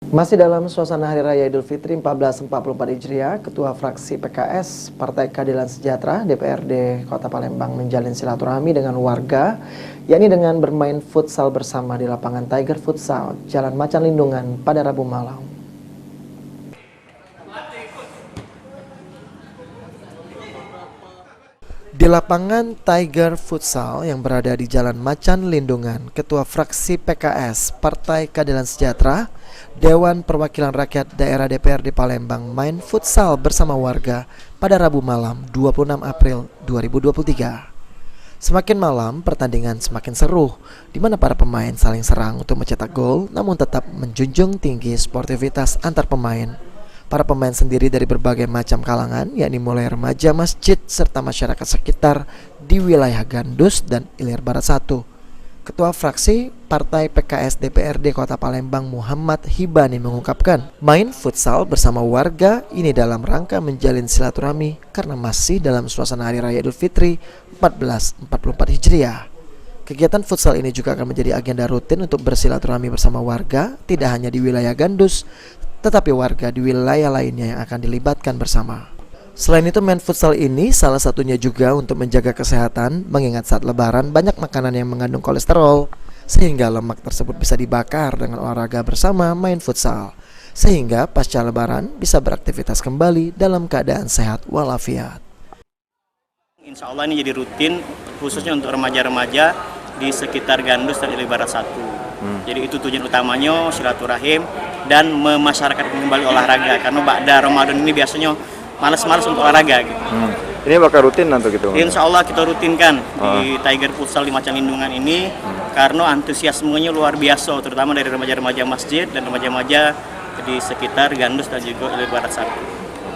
Masih dalam suasana Hari Raya Idul Fitri 1444 Hijriah, Ketua Fraksi PKS Partai Keadilan Sejahtera DPRD Kota Palembang menjalin silaturahmi dengan warga, yakni dengan bermain futsal bersama di lapangan Tiger Futsal, Jalan Macan Lindungan pada Rabu malam. Di lapangan Tiger Futsal yang berada di Jalan Macan Lindungan, Ketua Fraksi PKS Partai Keadilan Sejahtera Dewan Perwakilan Rakyat Daerah DPRD Palembang main futsal bersama warga pada Rabu malam 26 April 2023. Semakin malam, pertandingan semakin seru, di mana para pemain saling serang untuk mencetak gol, namun tetap menjunjung tinggi sportivitas antar pemain. Para pemain sendiri dari berbagai macam kalangan, yakni mulai remaja, masjid, serta masyarakat sekitar di wilayah Gandus dan Ilir Barat 1. Ketua Fraksi Partai PKS DPRD Kota Palembang Muhammad Hibani mengungkapkan, main futsal bersama warga ini dalam rangka menjalin silaturahmi karena masih dalam suasana Hari Raya Idul Fitri 1444 Hijriah. Kegiatan futsal ini juga akan menjadi agenda rutin untuk bersilaturahmi bersama warga, tidak hanya di wilayah Gandus, tetapi warga di wilayah lainnya yang akan dilibatkan bersama. Selain itu, main futsal ini salah satunya juga untuk menjaga kesehatan, mengingat saat lebaran banyak makanan yang mengandung kolesterol, sehingga lemak tersebut bisa dibakar dengan olahraga bersama main futsal, sehingga pasca lebaran bisa beraktivitas kembali dalam keadaan sehat walafiat. Insya Allah ini jadi rutin, khususnya untuk remaja-remaja di sekitar Gandus dan Ilir Barat 1. Jadi itu tujuan utamanya, silaturahim dan memasyarakatkan kembali olahraga, karena ba'da Ramadan ini biasanya malas-malas untuk olahraga gitu. Ini bakal rutin nanti gitu? Insya Allah kita rutinkan di Tiger Futsal di Macan Lindungan ini, karena antusiasmenya luar biasa, terutama dari remaja-remaja masjid dan remaja-remaja di sekitar Gandus dan juga Ilir Barat 1.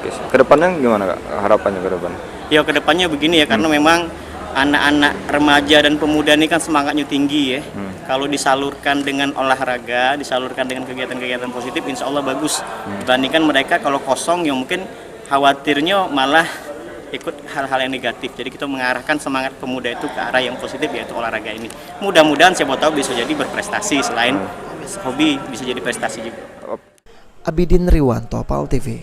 Oke, kedepannya gimana Kak? Harapannya ke depan? Ya kedepannya begini ya, karena memang anak-anak remaja dan pemuda ini kan semangatnya tinggi ya. Kalau disalurkan dengan olahraga, disalurkan dengan kegiatan-kegiatan positif, insya Allah bagus. Dibandingkan mereka kalau kosong, yang mungkin khawatirnya malah ikut hal-hal yang negatif. Jadi kita mengarahkan semangat pemuda itu ke arah yang positif, yaitu olahraga ini. Mudah-mudahan siapa tahu bisa jadi berprestasi, selain hobi bisa jadi prestasi juga. Abidin Riwanto, PAL TV.